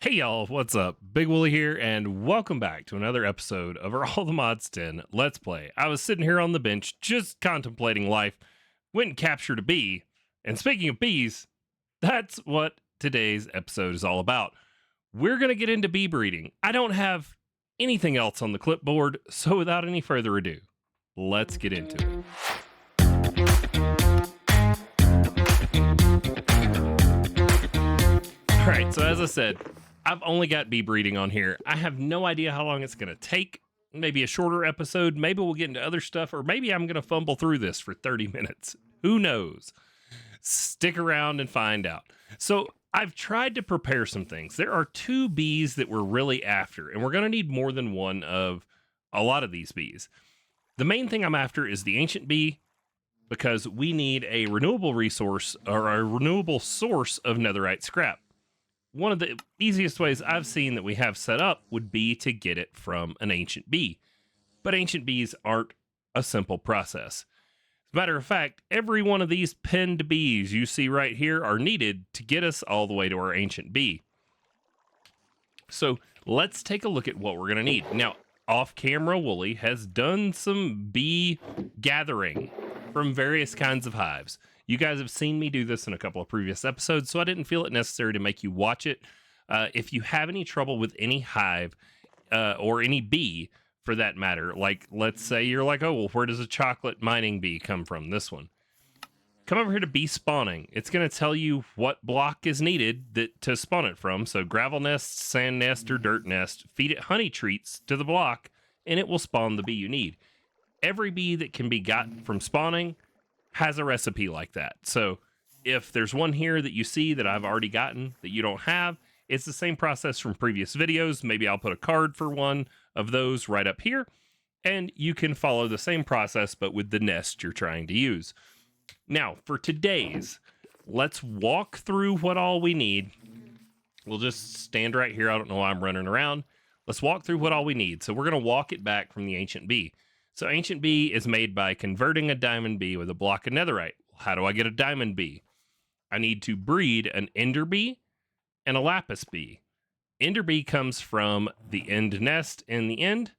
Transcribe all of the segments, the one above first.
Hey y'all, what's up? Big Wooly here, and welcome back to another episode of our All the Mods 10 Let's Play. I was sitting here on the bench just contemplating life, went and captured a bee, and speaking of bees, that's what today's episode is all about. We're going to get into bee breeding. I don't have anything else on the clipboard, so without any further ado, let's get into it. All right, so as I said, I've only got bee breeding on here. I have no idea how long it's going to take. Maybe a shorter episode. Maybe we'll get into other stuff, or maybe I'm going to fumble through this for 30 minutes. Who knows? Stick around and find out. So I've tried to prepare some things. There are two bees that we're really after, and we're going to need more than one of a lot of these bees. The main thing I'm after is the ancient bee, because we need a renewable resource or a renewable source of netherite scrap. One of the easiest ways I've seen that we have set up would be to get it from an ancient bee. But ancient bees aren't a simple process. As a matter of fact, every one of these pinned bees you see right here are needed to get us all the way to our ancient bee. So let's take a look at what we're going to need. Now, off camera, Wooly has done some bee gathering from various kinds of hives. You guys have seen me do this in a couple of previous episodes, so I didn't feel it necessary to make you watch it. If you have any trouble with any hive or any bee, for that matter, like let's say you're like, oh, well, where does a chocolate mining bee come from? This one. Come over here to bee spawning. It's going to tell you what block is needed to spawn it from. So gravel nest, sand nest, or dirt nest. Feed it honey treats to the block, and it will spawn the bee you need. Every bee that can be got from spawning has a recipe like that. So if there's one here that you see that I've already gotten that you don't have, it's the same process from previous videos. Maybe I'll put a card for one of those right up here, and you can follow the same process but with the nest you're trying to use. Now, for today's, let's walk through what all we need. We'll just stand right here. I don't know why I'm running around. Let's walk through what all we need. So we're going to walk it back from the ancient bee. So ancient bee is made by converting a diamond bee with a block of netherite. How do I get a diamond bee? I need to breed an ender bee and a lapis bee. Ender bee comes from the end nest in the end.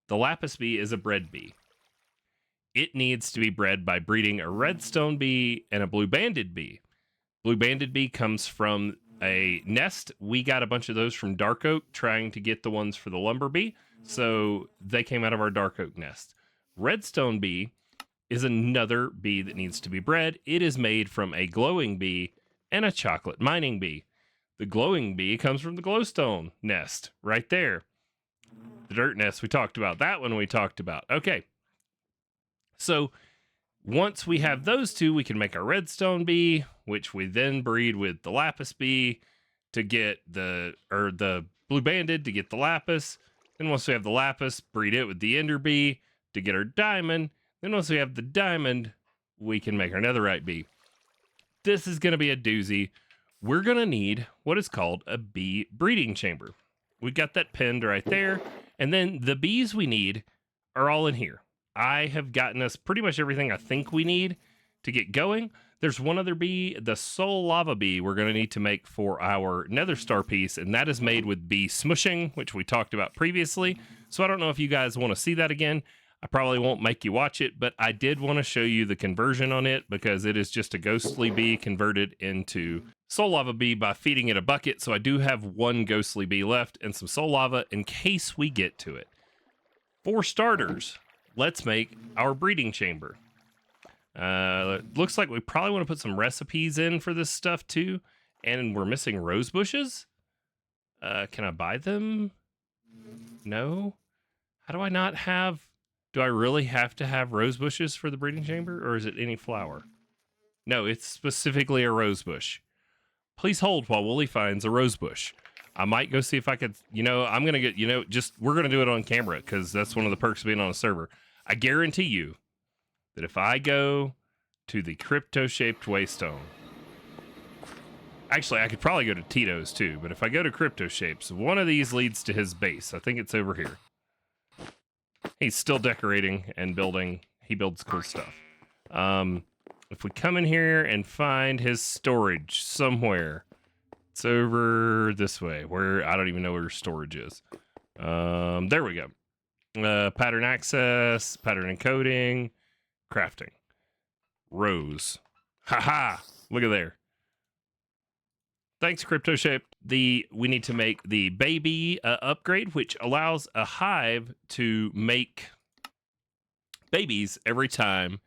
The lapis bee is a bred bee. It needs to be bred by breeding a redstone bee and a blue banded bee. Blue banded bee comes from a nest. We got a bunch of those from dark oak trying to get the ones for the lumber bee. So they came out of our dark oak nest. Redstone bee is another bee that needs to be bred. It is made from a glowing bee and a chocolate mining bee. The glowing bee comes from the glowstone nest right there. The dirt nest we talked about. That one we talked about. Okay. So once we have those two, we can make our redstone bee, which we then breed with the lapis bee to get the blue banded to get the lapis. Then once we have the lapis, breed it with the ender bee to get our diamond. Then once we have the diamond, we can make our netherite bee. This is going to be a doozy. We're going to need what is called a bee breeding chamber. We got that pinned right there. And then the bees we need are all in here. I have gotten us pretty much everything I think we need to get going. There's one other bee, the soul lava bee, we're going to need to make for our nether star piece, and that is made with bee smushing, which we talked about previously. So I don't know if you guys want to see that again. I probably won't make you watch it, but I did want to show you the conversion on it because it is just a ghostly bee converted into soul lava bee by feeding it a bucket. So I do have one ghostly bee left and some soul lava in case we get to it. For starters, let's make our breeding chamber. It looks like we probably want to put some recipes in for this stuff too. And we're missing rose bushes. Can I buy them? No. How do I not have... Do I really have to have rose bushes for the breeding chamber, or is it any flower? No, it's specifically a rose bush. Please hold while Wooly finds a rose bush. I might go see if I could, I'm going to get, we're going to do it on camera because that's one of the perks of being on a server. I guarantee you that if I go to the crypto-shaped waystone, actually, I could probably go to Tito's too, but if I go to crypto shapes, one of these leads to his base. I think it's over here. He's still decorating and building. He builds cool stuff. If we come in here and find his storage somewhere, It's over this way, where I don't even know where storage is. There we go. Pattern access, pattern encoding, crafting. Rows. Haha! Look at there. Thanks, Crypto Shape. We need to make the baby upgrade, which allows a hive to make babies every time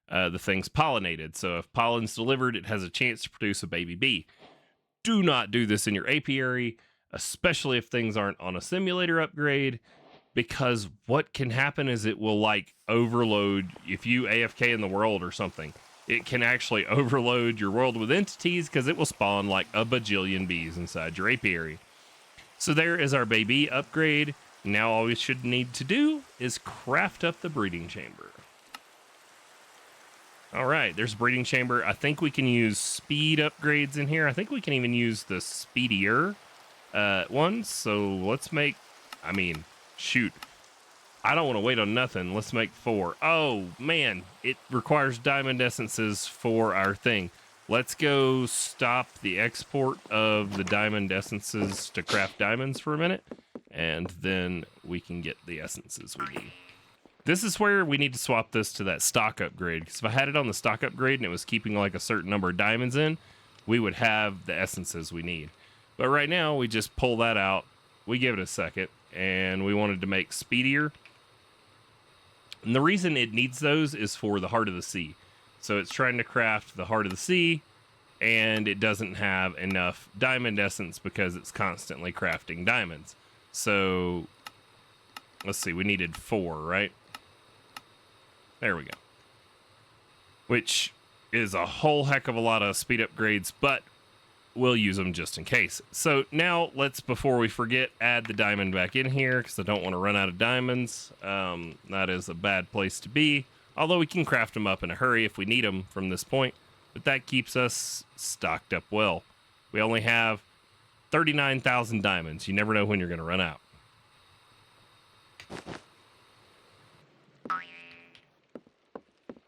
the thing's pollinated. So if pollen's delivered, it has a chance to produce a baby bee. Do not do this in your apiary, especially if things aren't on a simulator upgrade, because what can happen is it will like overload. If you AFK in the world or something, it can actually overload your world with entities because it will spawn like a bajillion bees inside your apiary. So there is our baby upgrade. Now all we should need to do is craft up the breeding chamber. All right, there's a breeding chamber. I think we can use speed upgrades in here. I think we can even use the speedier ones. So let's make, shoot. I don't want to wait on nothing. Let's make 4. Oh, man, it requires diamond essences for our thing. Let's go stop the export of the diamond essences to craft diamonds for a minute, and then we can get the essences we need. This is where we need to swap this to that stock upgrade, because if I had it on the stock upgrade and it was keeping like a certain number of diamonds in, we would have the essences we need. But right now, we just pull that out, we give it a second, and we wanted to make speedier. And the reason it needs those is for the Heart of the Sea. So it's trying to craft the Heart of the Sea, and it doesn't have enough diamond essence because it's constantly crafting diamonds. So let's see, we needed 4, right? There we go. Which is a whole heck of a lot of speed upgrades, but we'll use them just in case. So now let's, before we forget, add the diamond back in here because I don't want to run out of diamonds. That is a bad place to be. Although we can craft them up in a hurry if we need them from this point, but that keeps us stocked up well. We only have 39,000 diamonds. You never know when you're going to run out.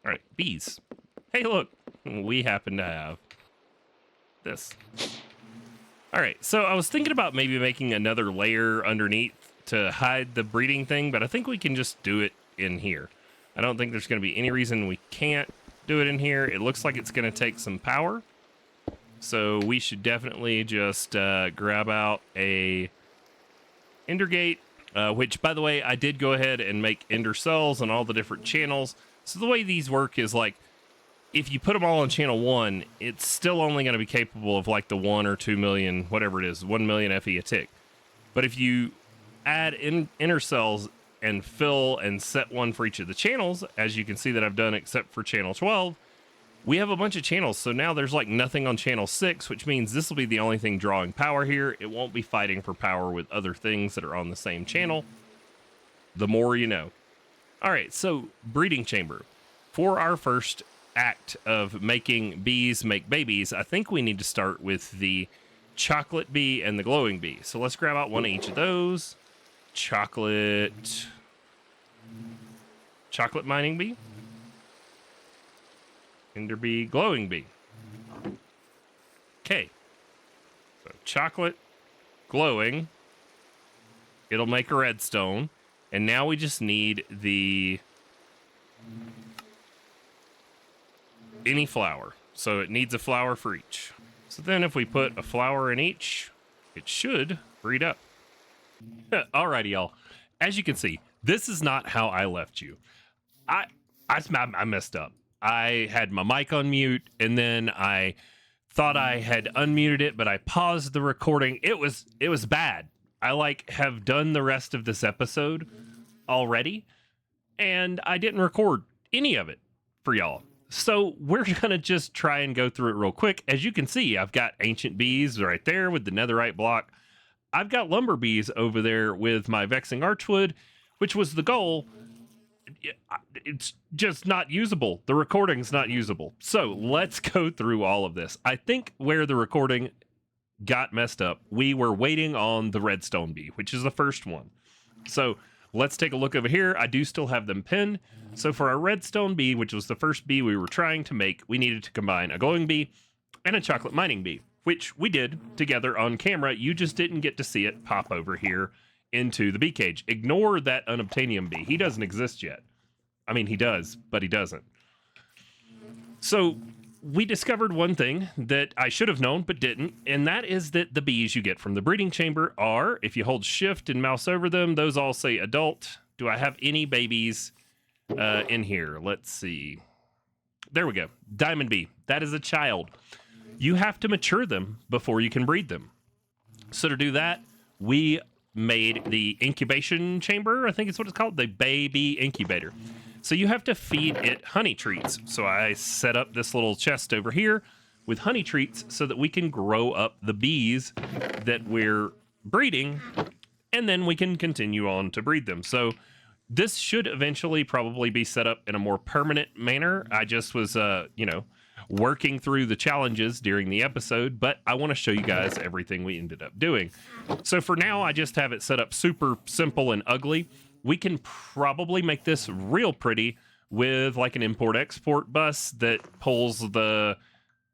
All right, bees. Hey, look, we happen to have this. All right, so I was thinking about maybe making another layer underneath to hide the breeding thing, but I think we can just do it in here. I don't think there's going to be any reason we can't do it in here. It looks like it's going to take some power, so we should definitely just grab out a ender gate, which, by the way, I did go ahead and make ender cells on all the different channels. So the way these work is like, if you put them all on channel 1, it's still only going to be capable of like the 1 or 2 million, whatever it is, 1 million FE a tick. But if you add inner cells and fill and set one for each of the channels, as you can see that I've done except for channel 12, we have a bunch of channels. So now there's like nothing on channel 6, which means this will be the only thing drawing power here. It won't be fighting for power with other things that are on the same channel. The more you know. All right, so breeding chamber. For our first act of making bees make babies, I think we need to start with the chocolate bee and the glowing bee. So let's grab out one of each of those. Chocolate mining bee, ender bee, glowing bee. Okay, so chocolate, glowing, it'll make a redstone, and now we just need the any flower. So it needs a flower for each. So then if we put a flower in each, it should breed up. Alrighty, y'all. As you can see, this is not how I left you. I messed up. I had my mic on mute, and then I thought I had unmuted it, but I paused the recording. It was bad. I have done the rest of this episode already, and I didn't record any of it for y'all. So we're going to just try and go through it real quick. As you can see, I've got ancient bees right there with the netherite block. I've got lumber bees over there with my vexing archwood, which was the goal. It's just not usable. The recording's not usable. So let's go through all of this. I think where the recording got messed up, we were waiting on the redstone bee, which is the first one. So let's take a look over here. I do still have them pinned. So for our redstone bee, which was the first bee we were trying to make, we needed to combine a glowing bee and a chocolate mining bee, which we did together on camera. You just didn't get to see it pop over here into the bee cage. Ignore that unobtainium bee. He doesn't exist yet. I mean, he does, but he doesn't. So we discovered one thing that I should have known but didn't, and that is that the bees you get from the breeding chamber are, if you hold shift and mouse over them, those all say adult. Do I have any babies in here? Let's see. There we go. Diamond bee. That is a child. You have to mature them before you can breed them. So to do that, we made the incubation chamber, I think it's what it's called, the baby incubator. So you have to feed it honey treats. So I set up this little chest over here with honey treats so that we can grow up the bees that we're breeding, and then we can continue on to breed them. So this should eventually probably be set up in a more permanent manner. I just was, working through the challenges during the episode, but I want to show you guys everything we ended up doing. So for now, I just have it set up super simple and ugly. We can probably make this real pretty with like an import-export bus that pulls the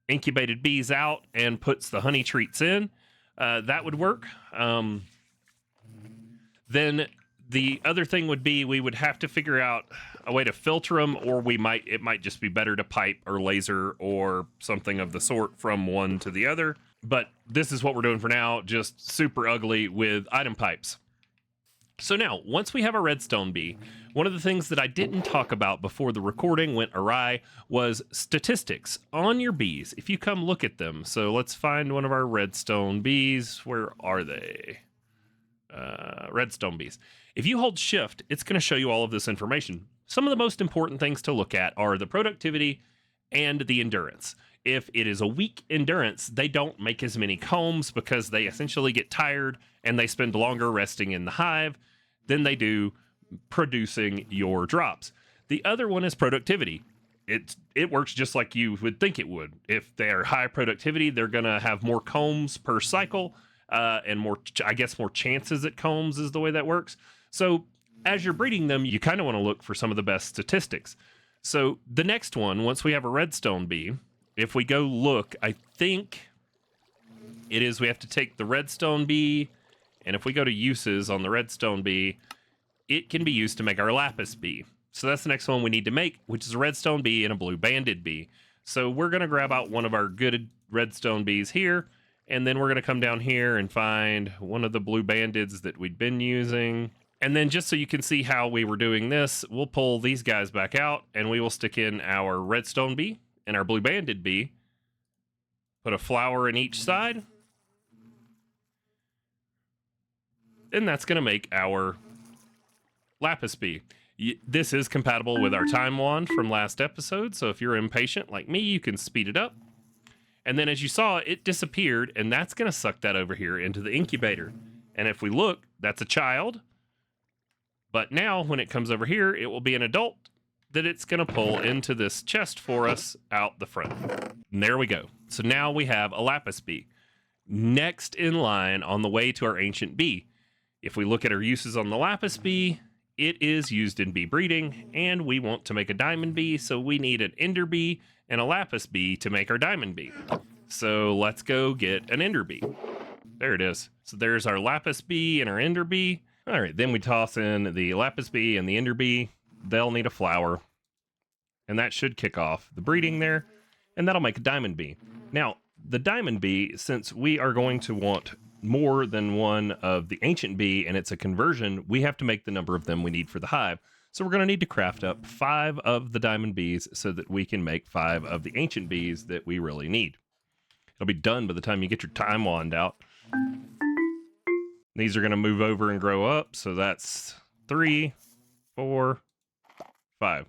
incubated bees out and puts the honey treats in. That would work. Then the other thing would be we would have to figure out a way to filter them, or it might just be better to pipe or laser or something of the sort from one to the other. But this is what we're doing for now, just super ugly with item pipes. So now, once we have a redstone bee, one of the things that I didn't talk about before the recording went awry was statistics on your bees. If you come look at them, so let's find one of our redstone bees. Where are they? Redstone bees. If you hold shift, it's going to show you all of this information. Some of the most important things to look at are the productivity and the endurance. If it is a weak endurance, they don't make as many combs because they essentially get tired and they spend longer resting in the hive than they do producing your drops. The other one is productivity. It works just like you would think it would. If they're high productivity, they're going to have more combs per cycle, and more chances at combs is the way that works. So as you're breeding them, you kind of want to look for some of the best statistics. So the next one, once we have a redstone bee, if we go look, I think it is we have to take the redstone bee, and if we go to uses on the redstone bee, it can be used to make our lapis bee. So that's the next one we need to make, which is a redstone bee and a blue banded bee. So we're going to grab out one of our good redstone bees here, and then we're going to come down here and find one of the blue bandeds that we'd been using. And then just so you can see how we were doing this, we'll pull these guys back out, and we will stick in our redstone bee and our blue banded bee. Put a flower in each side. And that's going to make our lapis bee. This is compatible with our time wand from last episode, so if you're impatient like me, you can speed it up. And then as you saw, it disappeared, and that's going to suck that over here into the incubator. And if we look, that's a child. But now, when it comes over here, it will be an adult that it's going to pull into this chest for us out the front. And there we go. So now we have a lapis bee. Next in line on the way to our ancient bee. If we look at our uses on the lapis bee, it is used in bee breeding, and we want to make a diamond bee, so we need an ender bee and a lapis bee to make our diamond bee. So let's go get an ender bee. There it is. So there's our lapis bee and our ender bee. All right, then we toss in the lapis bee and the ender bee. They'll need a flower, and that should kick off the breeding there, and that'll make a diamond bee. Now, the diamond bee, since we are going to want more than one of the ancient bee and it's a conversion, we have to make the number of them we need for the hive. So we're going to need to craft up 5 of the diamond bees so that we can make 5 of the ancient bees that we really need. It'll be done by the time you get your time wand out. These are going to move over and grow up, so that's 3, 4, 5.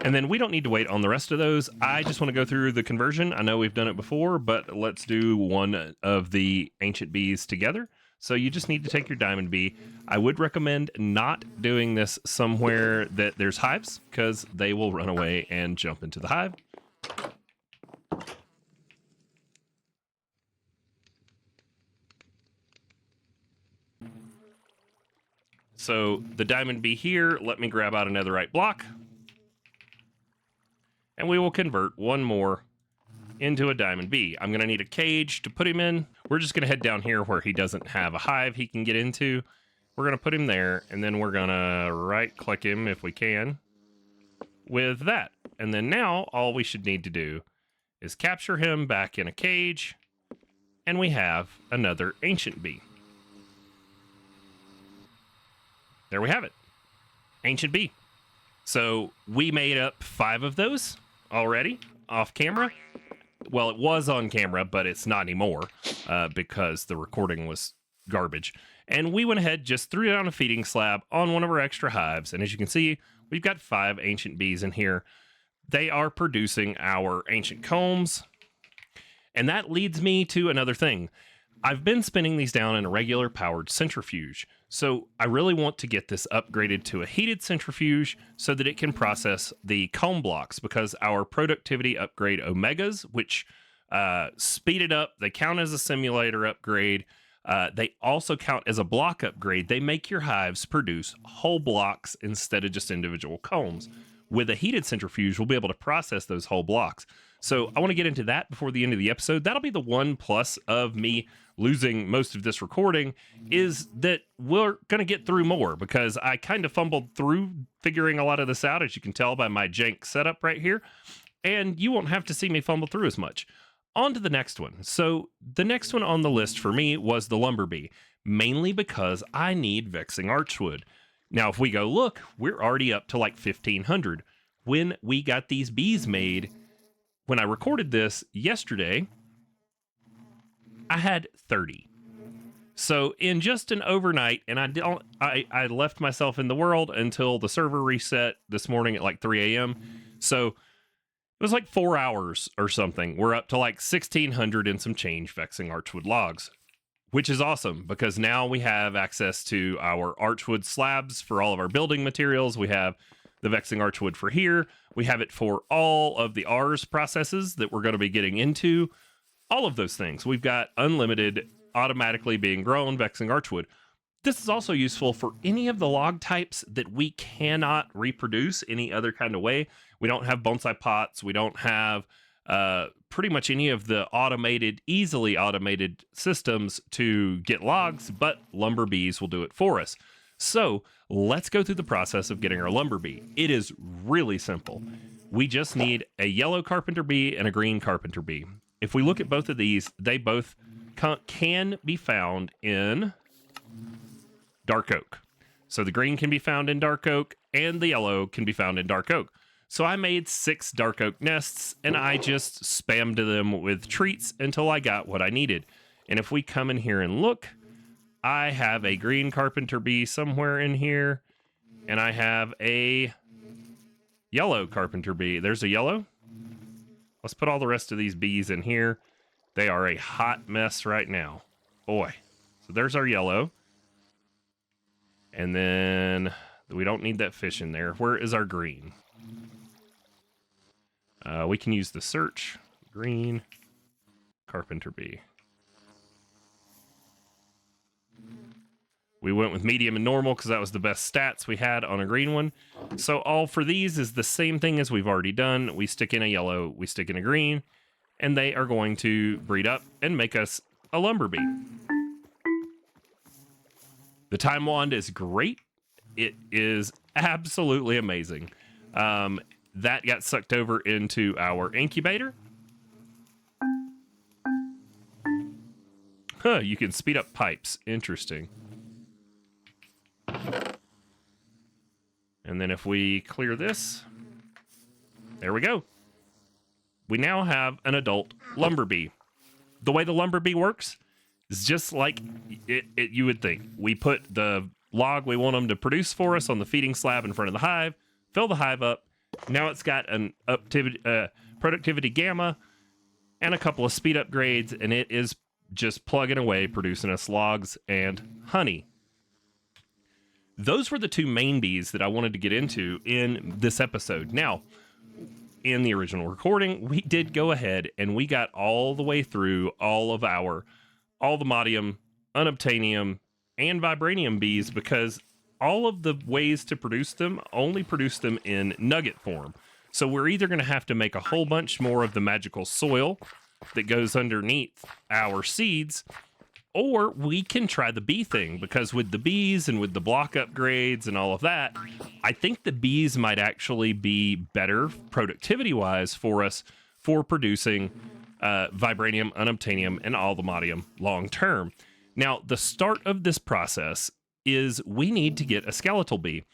And then we don't need to wait on the rest of those. I just want to go through the conversion. I know we've done it before, but let's do one of the ancient bees together. So you just need to take your diamond bee. I would recommend not doing this somewhere that there's hives, because they will run away and jump into the hive. So the diamond bee here, let me grab out another right block. And we will convert one more into a diamond bee. I'm going to need a cage to put him in. We're just going to head down here where he doesn't have a hive he can get into. We're going to put him there, and then we're going to right-click him if we can with that. And then now all we should need to do is capture him back in a cage, and we have another ancient bee. There we have it. Ancient bee. So we made up 5 of those already off camera. Well, it was on camera, but it's not anymore because the recording was garbage. And we went ahead, just threw it on a feeding slab on one of our extra hives. And as you can see, we've got 5 ancient bees in here. They are producing our ancient combs. And that leads me to another thing. I've been spinning these down in a regular powered centrifuge. So I really want to get this upgraded to a heated centrifuge so that it can process the comb blocks, because our productivity upgrade omegas, which speed it up, they count as a simulator upgrade. They also count as a block upgrade. They make your hives produce whole blocks instead of just individual combs. With a heated centrifuge, we'll be able to process those whole blocks. So I want to get into that before the end of the episode. That'll be the one plus of me losing most of this recording, is that we're going to get through more, because I kind of fumbled through figuring a lot of this out, as you can tell by my jank setup right here. And you won't have to see me fumble through as much. On to the next one. So the next one on the list for me was the lumber bee, mainly because I need vexing archwood. Now, if we go look, we're already up to like 1,500. When we got these bees made, when I recorded this yesterday, I had 30. So in just an overnight, and I left myself in the world until the server reset this morning at like 3 a.m. So it was like 4 hours or something. We're up to like 1,600 and some change vexing archwood logs, which is awesome, because now we have access to our archwood slabs for all of our building materials. We have the vexing archwood for here. We have it for all of the R's processes that we're going to be getting into. All of those things. We've got unlimited, automatically being grown vexing archwood. This is also useful for any of the log types that we cannot reproduce any other kind of way. We don't have bonsai pots. We don't have pretty much any of the easily automated systems to get logs, but lumber bees will do it for us. So let's go through the process of getting our lumber bee. It is really simple. We just need a yellow carpenter bee and a green carpenter bee. If we look at both of these, they both can be found in dark oak. So the green can be found in dark oak and the yellow can be found in dark oak. So I made 6 dark oak nests and I just spammed them with treats until I got what I needed. And if we come in here and look, I have a green carpenter bee somewhere in here, and I have a yellow carpenter bee. There's a yellow. Let's put all the rest of these bees in here. They are a hot mess right now. Boy. So there's our yellow. And then we don't need that fish in there. Where is our green? We can use the search. Green carpenter bee. We went with medium and normal because that was the best stats we had on a green one. So all for these is the same thing as we've already done. We stick in a yellow, we stick in a green, and they are going to breed up and make us a lumber bee. The time wand is great. It is absolutely amazing. That got sucked over into our incubator. Huh, you can speed up pipes. Interesting. And then if we clear this, there we go. We now have an adult lumber bee. The way the lumber bee works is just like you would think. We put the log we want them to produce for us on the feeding slab in front of the hive, fill the hive up. Now it's got an productivity gamma and a couple of speed upgrades, and it is just plugging away, producing us logs and honey. Those were the 2 main bees that I wanted to get into in this episode. Now, in the original recording, we did go ahead and we got all the way through all the modium, unobtainium, and vibranium bees, because all of the ways to produce them only produce them in nugget form. So we're either going to have to make a whole bunch more of the magical soil that goes underneath our seeds, or we can try the bee thing, because with the bees and with the block upgrades and all of that, I think the bees might actually be better productivity-wise for us for producing vibranium, unobtainium, and allthemodium long-term. Now, the start of this process is we need to get a skeletal bee.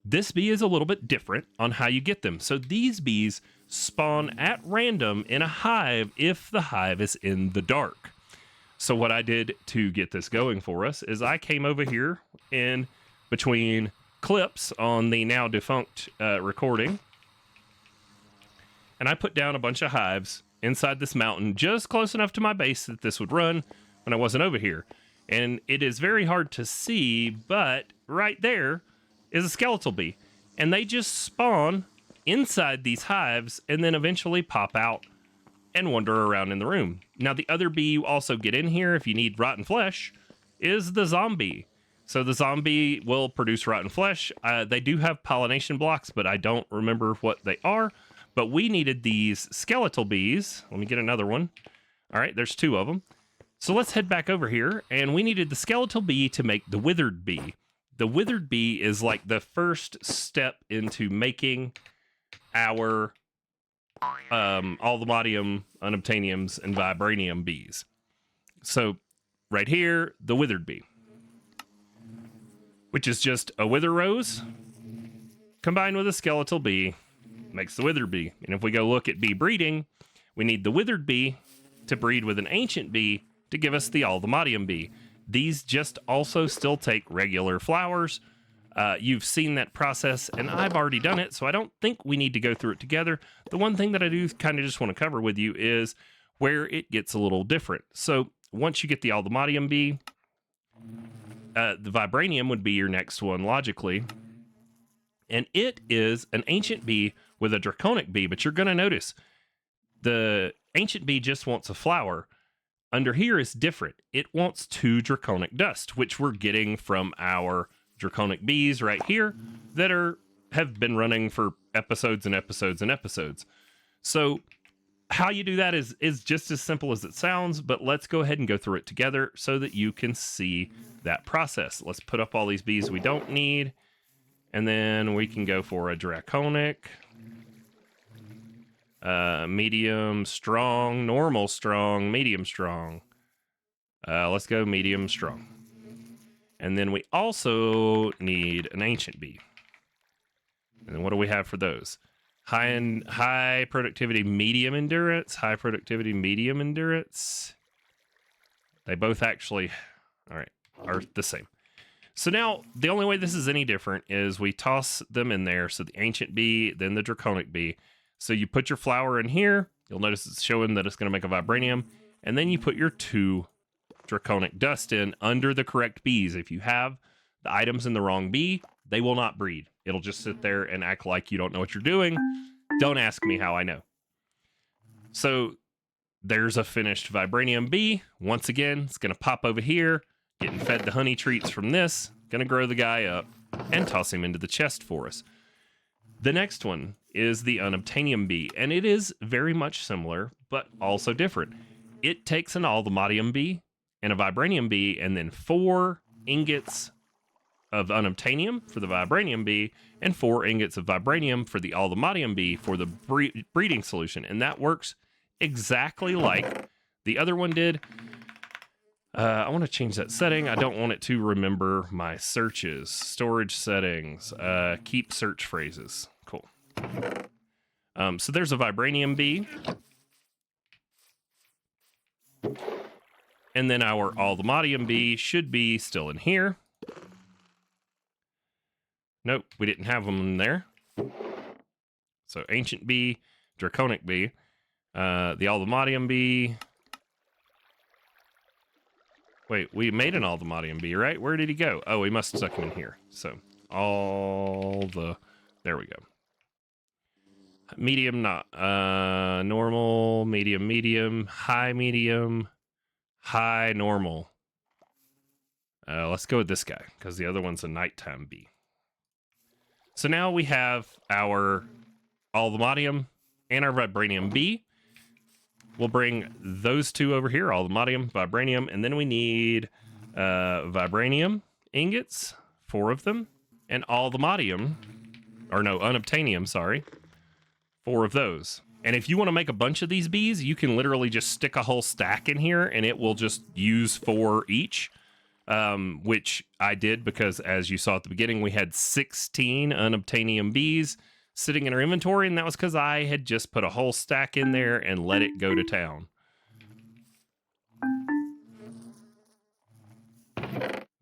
This bee is a little bit different on how you get them. So these bees spawn at random in a hive if the hive is in the dark. So what I did to get this going for us is I came over here in between clips on the now defunct recording, and I put down a bunch of hives inside this mountain just close enough to my base that this would run when I wasn't over here. And it is very hard to see, but right there is a skeletal bee, and they just spawn inside these hives and then eventually pop out and wander around in the room. Now, the other bee you also get in here if you need rotten flesh is the zombie. So the zombie will produce rotten flesh. They do have pollination blocks, but I don't remember what they are. But we needed these skeletal bees. Let me get another one. All right, there's 2 of them. So let's head back over here, and we needed the skeletal bee to make the withered bee. The withered bee is like the first step into making our allthemodium, unobtainiums, and vibranium bees. So right here, the withered bee, which is just a wither rose combined with a skeletal bee makes the withered bee. And if we go look at bee breeding, we need the withered bee to breed with an ancient bee to give us the allthemodium bee. These just also still take regular flowers. You've seen that process, and I've already done it, so I don't think we need to go through it together. The one thing that I do kind of just want to cover with you is where it gets a little different. So once you get the allthemodium bee, the vibranium would be your next one logically, and it is an ancient bee with a draconic bee, but you're going to notice the ancient bee just wants a flower. Under here is different. It wants 2 draconic dust, which we're getting from our draconic bees right here that have been running for episodes and episodes and episodes. So how you do that is just as simple as it sounds, but let's go ahead and go through it together so that you can see that process. Let's put up all these bees we don't need, and then we can go for a draconic, medium strong, normal strong, medium strong. Let's go medium strong. And then we also need an ancient bee. And then what do we have for those? High productivity, medium endurance, high productivity, medium endurance. They both actually, all right, are the same. So now the only way this is any different is we toss them in there. So the ancient bee, then the draconic bee. So you put your flower in here. You'll notice it's showing that it's going to make a vibranium. And then you put your 2 draconic dust in under the correct bees. If you have the items in the wrong bee, they will not breed. It'll just sit there and act like you don't know what you're doing. Don't ask me how I know. So there's a finished vibranium bee. Once again, it's going to pop over here, getting fed the honey treats from this, going to grow the guy up and toss him into the chest for us. The next one is the unobtainium bee, and it is very much similar, but also different. It takes an allthemodium bee and a vibranium bee, and then 4 ingots of unobtainium for the vibranium bee, and 4 ingots of vibranium for the allthemodium bee for the breeding solution. And that works exactly like the other one did. I want to change that setting. I don't want it to remember my searches. Storage settings. Keep search phrases. Cool. So there's a vibranium bee. And then our allthemodium bee should be still in here. Nope, we didn't have them in there. So ancient bee, draconic bee, the allthemodium bee. Wait, we made an allthemodium bee, right? Where did he go? Oh, we must have stuck him in here. So there we go. Medium, not normal, medium, high, medium, high, normal. Let's go with this guy because the other one's a nighttime bee. So now we have our Allthemodium and our vibranium B. We'll bring those two over here, Allthemodium, vibranium, and then we need vibranium ingots, 4 of them, and Allthemodium, or no, unobtainium, sorry, 4 of those. And if you want to make a bunch of these bees, you can literally just stick a whole stack in here and it will just use 4 each, which I did because, as you saw at the beginning, we had 16 unobtainium bees sitting in our inventory, and that was because I had just put a whole stack in there and let it go to town.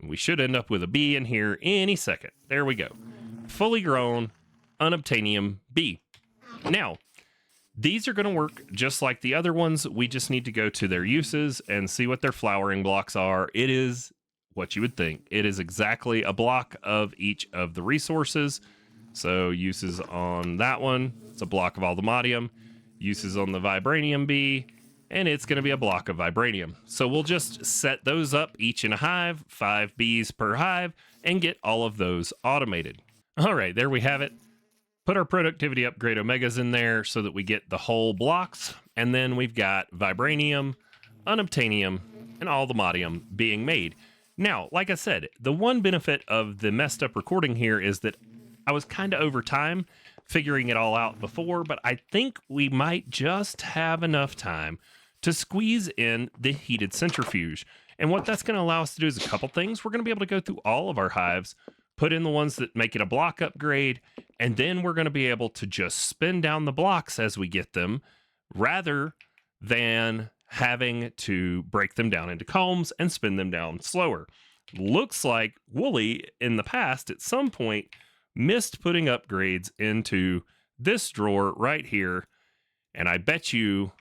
We should end up with a bee in here any second. There we go. Fully grown unobtainium bee. Now, these are going to work just like the other ones. We just need to go to their uses and see what their flowering blocks are. It is what you would think. It is exactly a block of each of the resources. So uses on that one, it's a block of Allthemodium. Uses on the vibranium bee, and it's going to be a block of vibranium. So we'll just set those up each in a hive, 5 bees per hive, and get all of those automated. All right, there we have it. Put our productivity upgrade omegas in there so that we get the whole blocks, and then we've got vibranium, unobtainium, and Allthemodium being made. Now, like I said, the one benefit of the messed up recording here is that I was kind of over time figuring it all out before, but I think we might just have enough time to squeeze in the heated centrifuge. And what that's going to allow us to do is a couple things. We're going to be able to go through all of our hives, put in the ones that make it a block upgrade, and then we're going to be able to just spin down the blocks as we get them, rather than having to break them down into combs and spin them down slower. Looks like Wooly in the past at some point missed putting upgrades into this drawer right here, and I bet you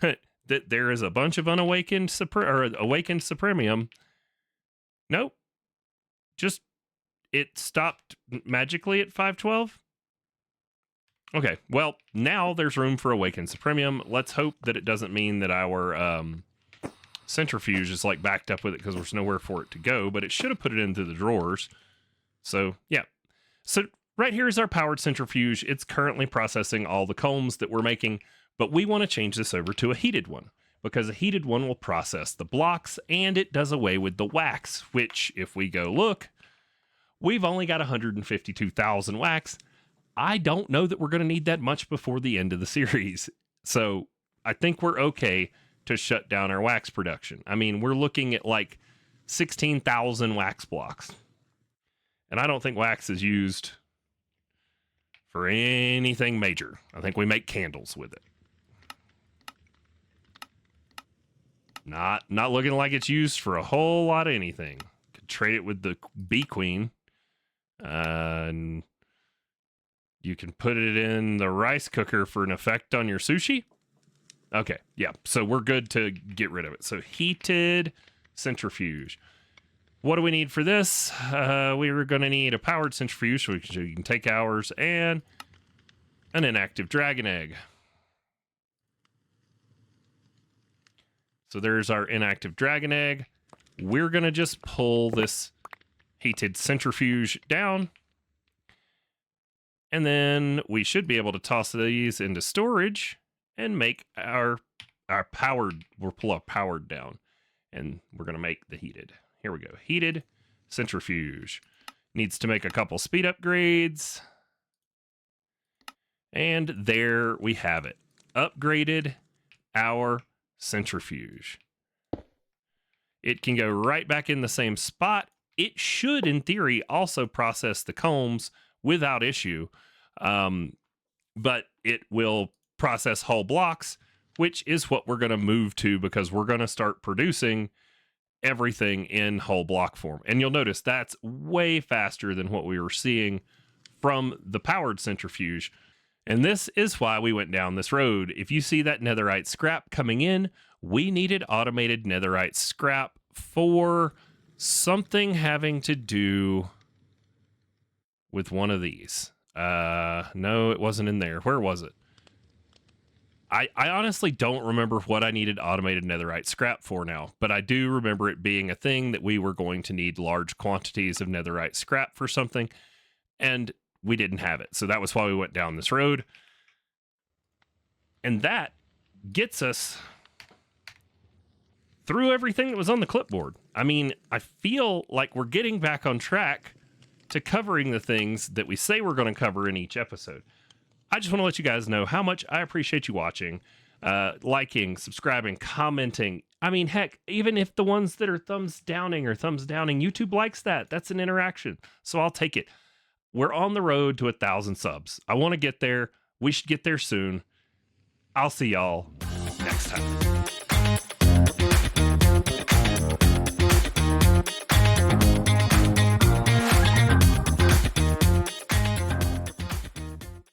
that there is a bunch of awakened supremium. Nope, just it stopped magically at 512. Okay, well, now there's room for awakened supremium. Let's hope that it doesn't mean that our centrifuge is like backed up with it because there's nowhere for it to go, but it should have put it into the drawers. So yeah. So right here is our powered centrifuge. It's currently processing all the combs that we're making, but we want to change this over to a heated one because a heated one will process the blocks and it does away with the wax, which if we go look, we've only got 152,000 wax. I don't know that we're going to need that much before the end of the series. So I think we're okay to shut down our wax production. I mean, we're looking at like 16,000 wax blocks. And I don't think wax is used for anything major. I think we make candles with it. Not looking like it's used for a whole lot of anything. Could trade it with the bee queen. And you can put it in the rice cooker for an effect on your sushi. Okay, yeah. So we're good to get rid of it. So heated centrifuge. What do we need for this? We were going to need a powered centrifuge, so you can take ours, and an inactive dragon egg. So there's our inactive dragon egg. We're going to just pull this heated centrifuge down. And then we should be able to toss these into storage and make our powered, we'll pull our powered down. And we're going to make the heated. Here we go. Heated centrifuge. Needs to make a couple speed upgrades. And there we have it. Upgraded our centrifuge. It can go right back in the same spot. It should, in theory, also process the combs without issue. But it will process whole blocks, which is what we're going to move to because we're going to start producing everything in whole block form. And you'll notice that's way faster than what we were seeing from the powered centrifuge. And this is why we went down this road. If you see that netherite scrap coming in, we needed automated netherite scrap for something having to do with one of these. No, it wasn't in there. Where was it? I honestly don't remember what I needed automated netherite scrap for now, but I do remember it being a thing that we were going to need large quantities of netherite scrap for something, and we didn't have it. So that was why we went down this road. And that gets us through everything that was on the clipboard. I mean, I feel like we're getting back on track to covering the things that we say we're going to cover in each episode. I just want to let you guys know how much I appreciate you watching, liking, subscribing, commenting. I mean, heck, even if the ones that are thumbs downing, YouTube likes that. That's an interaction. So I'll take it. We're on the road to 1,000 subs. I want to get there. We should get there soon. I'll see y'all next time.